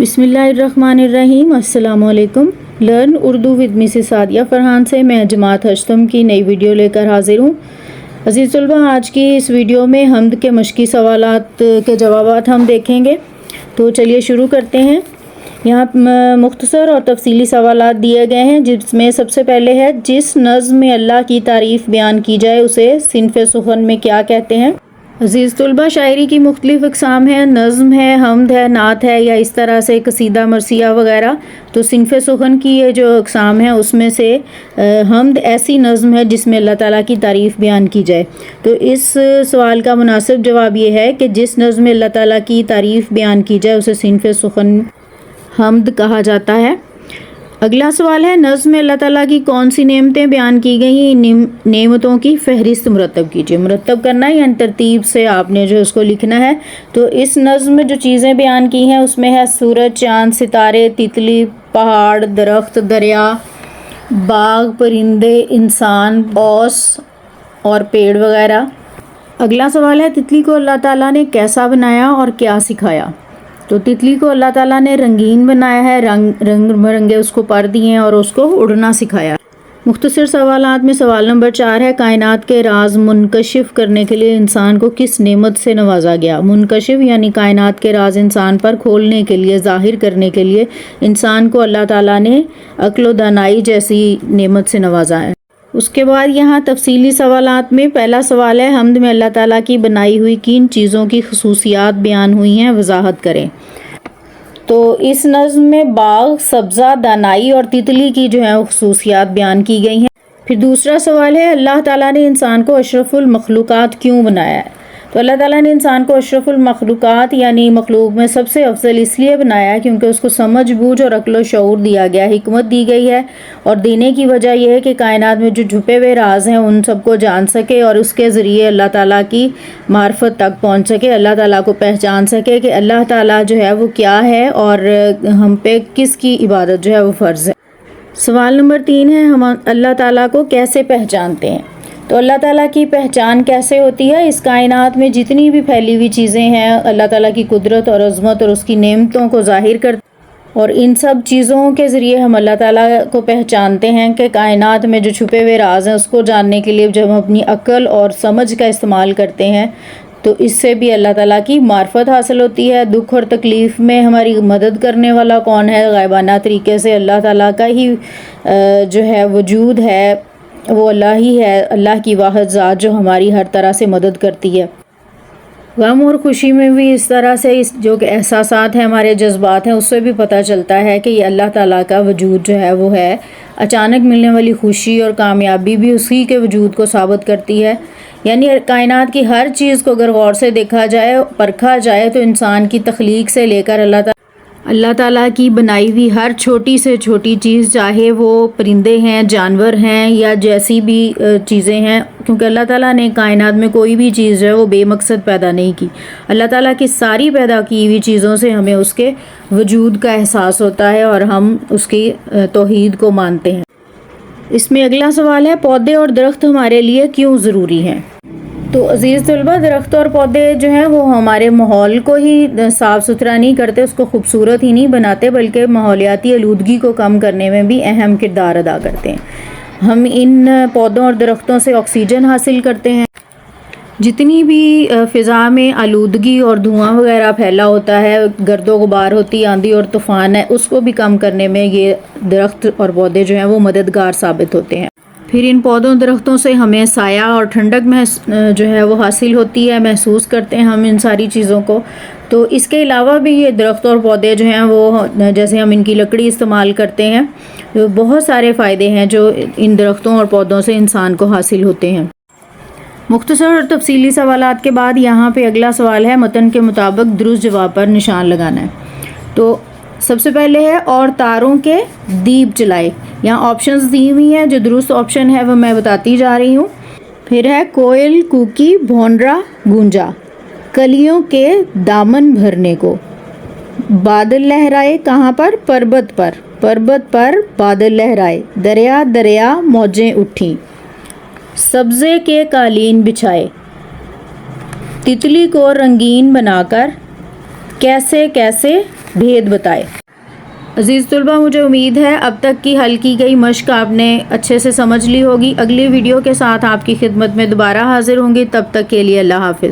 بسم اللہ الرحمن الرحیم۔ السلام علیکم۔ Learn Urdu with Mrs Sadia Farhan سے میں جماعت ہشتم کی نئی ویڈیو لے کر حاضر ہوں۔ عزیز طلبہ، آج کی اس ویڈیو میں حمد کے مشقی سوالات کے جوابات ہم دیکھیں گے، تو چلیے شروع کرتے ہیں۔ یہاں مختصر اور تفصیلی سوالات دیے گئے ہیں، جس میں سب سے پہلے ہے جس نظم میں اللہ کی تعریف بیان کی جائے اسے صنف سخن میں کیا کہتے ہیں؟ عزیز طلبہ، شاعری کی مختلف اقسام ہیں، نظم ہے، حمد ہے، نعت ہے، یا اس طرح سے قصیدہ مرثیہ وغیرہ۔ تو صنف سخن کی یہ جو اقسام ہیں اس میں سے حمد ایسی نظم ہے جس میں اللہ تعالیٰ کی تعریف بیان کی جائے۔ تو اس سوال کا مناسب جواب یہ ہے کہ جس نظم میں اللہ تعالیٰ کی تعریف بیان کی جائے اسے صنف سخن حمد کہا جاتا ہے۔ اگلا سوال ہے نظم میں اللہ تعالیٰ کی کون سی نعمتیں بیان کی گئی ہیں؟ نعمتوں کی فہرست مرتب کیجیے۔ مرتب کرنا ہے یعنی ترتیب سے آپ نے جو اس کو لکھنا ہے۔ تو اس نظم میں جو چیزیں بیان کی ہیں اس میں ہے سورج، چاند، ستارے، تتلی، پہاڑ، درخت، دریا، باغ، پرندے، انسان، اوس اور پیڑ وغیرہ۔ اگلا سوال ہے تتلی کو اللہ تعالیٰ نے کیسا بنایا اور کیا سکھایا؟ تو تتلی کو اللہ تعالیٰ نے رنگین بنایا ہے، رنگ برنگے اس کو پر دیے ہیں اور اس کو اڑنا سکھایا۔ مختصر سوالات میں سوال نمبر 4 ہے کائنات کے راز منکشف کرنے کے لیے انسان کو کس نعمت سے نوازا گیا؟ منکشف یعنی کائنات کے راز انسان پر کھولنے کے لیے، ظاہر کرنے کے لیے انسان کو اللہ تعالیٰ نے عقل و دانائی جیسی نعمت سے نوازا ہے۔ اس کے بعد یہاں تفصیلی سوالات میں پہلا سوال ہے حمد میں اللہ تعالیٰ کی بنائی ہوئی کن چیزوں کی خصوصیات بیان ہوئی ہیں، وضاحت کریں۔ تو اس نظم میں باغ، سبزہ، دانائی اور تتلی کی جو ہے خصوصیات بیان کی گئی ہیں۔ پھر دوسرا سوال ہے اللہ تعالیٰ نے انسان کو اشرف المخلوقات کیوں بنایا ہے؟ تو اللہ تعالیٰ نے انسان کو اشرف المخلوقات یعنی مخلوق میں سب سے افضل اس لیے بنایا ہے کیونکہ اس کو سمجھ بوجھ اور عقل و شعور دیا گیا، حکمت دی گئی ہے، اور دینے کی وجہ یہ ہے کہ کائنات میں جو چھپے ہوئے راز ہیں ان سب کو جان سکے اور اس کے ذریعے اللہ تعالیٰ کی معرفت تک پہنچ سکے، اللہ تعالیٰ کو پہچان سکے کہ اللہ تعالیٰ جو ہے وہ کیا ہے اور ہم پہ کس کی عبادت جو ہے وہ فرض ہے۔ سوال نمبر 3 ہے ہم اللہ تعالیٰ کو کیسے پہچانتے ہیں؟ تو اللہ تعالیٰ کی پہچان کیسے ہوتی ہے؟ اس کائنات میں جتنی بھی پھیلی ہوئی چیزیں ہیں اللہ تعالیٰ کی قدرت اور عظمت اور اس کی نعمتوں کو ظاہر کرتے ہیں، اور ان سب چیزوں کے ذریعے ہم اللہ تعالیٰ کو پہچانتے ہیں کہ کائنات میں جو چھپے ہوئے راز ہیں اس کو جاننے کے لیے جب ہم اپنی عقل اور سمجھ کا استعمال کرتے ہیں تو اس سے بھی اللہ تعالیٰ کی معرفت حاصل ہوتی ہے۔ دکھ اور تکلیف میں ہماری مدد کرنے والا کون ہے؟ غائبانہ طریقے سے اللہ تعالیٰ کا ہی جو ہے وجود ہے، وہ اللہ ہی ہے، اللہ کی واحد ذات جو ہماری ہر طرح سے مدد کرتی ہے۔ غم اور خوشی میں بھی اس طرح سے جو کہ احساسات ہیں، ہمارے جذبات ہیں، اس سے بھی پتہ چلتا ہے کہ یہ اللہ تعالیٰ کا وجود جو ہے وہ ہے۔ اچانک ملنے والی خوشی اور کامیابی بھی اسی کے وجود کو ثابت کرتی ہے۔ یعنی کائنات کی ہر چیز کو اگر غور سے دیکھا جائے، پرکھا جائے تو انسان کی تخلیق سے لے کر اللہ تعالیٰ کی بنائی ہوئی ہر چھوٹی سے چھوٹی چیز، چاہے وہ پرندے ہیں، جانور ہیں یا جیسی بھی چیزیں ہیں، کیونکہ اللہ تعالیٰ نے کائنات میں کوئی بھی چیز جو ہے وہ بے مقصد پیدا نہیں کی۔ اللہ تعالیٰ کی ساری پیدا کی ہوئی چیزوں سے ہمیں اس کے وجود کا احساس ہوتا ہے اور ہم اس کی توحید کو مانتے ہیں۔ اس میں اگلا سوال ہے پودے اور درخت ہمارے لیے کیوں ضروری ہیں؟ تو عزیز طلبہ، درخت اور پودے جو ہیں وہ ہمارے ماحول کو ہی صاف ستھرا نہیں کرتے، اس کو خوبصورت ہی نہیں بناتے، بلکہ ماحولیاتی آلودگی کو کم کرنے میں بھی اہم کردار ادا کرتے ہیں۔ ہم ان پودوں اور درختوں سے آکسیجن حاصل کرتے ہیں۔ جتنی بھی فضا میں آلودگی اور دھواں وغیرہ پھیلا ہوتا ہے، گرد و غبار ہوتی، آندھی اور طوفان ہے، اس کو بھی کم کرنے میں یہ درخت اور پودے جو ہیں وہ مددگار ثابت ہوتے ہیں۔ پھر ان پودوں درختوں سے ہمیں سایہ اور ٹھنڈک جو ہے وہ حاصل ہوتی ہے، محسوس کرتے ہیں ہم ان ساری چیزوں کو۔ تو اس کے علاوہ بھی یہ درخت اور پودے جو ہیں وہ جیسے ہم ان کی لکڑی استعمال کرتے ہیں، بہت سارے فائدے ہیں جو ان درختوں اور پودوں سے انسان کو حاصل ہوتے ہیں۔ مختصر اور تفصیلی سوالات کے بعد یہاں پہ اگلا سوال ہے متن کے مطابق درست جواب پر نشان لگانا ہے۔ تو سب سے پہلے ہے اور تاروں کے دیپ جلائے۔ یہاں آپشنز دی ہوئی ہیں، جو درست آپشن ہے وہ میں بتاتی جا رہی ہوں۔ پھر ہے کوئل کوکی بھونڈرا گونجا، کلیوں کے دامن بھرنے کو، بادل لہرائے کہاں پر؟ پربت پر، پربت پر بادل لہرائے، دریا دریا موجیں اٹھیں، سبزے کے قالین بچھائے، تتلی کو رنگین بنا کر کیسے کیسے بھید بتائے۔ عزیز طلبہ، مجھے امید ہے اب تک کی حل کی گئی مشق آپ نے اچھے سے سمجھ لی ہوگی۔ اگلی ویڈیو کے ساتھ آپ کی خدمت میں دوبارہ حاضر ہوں گی، تب تک کے لیے اللہ حافظ۔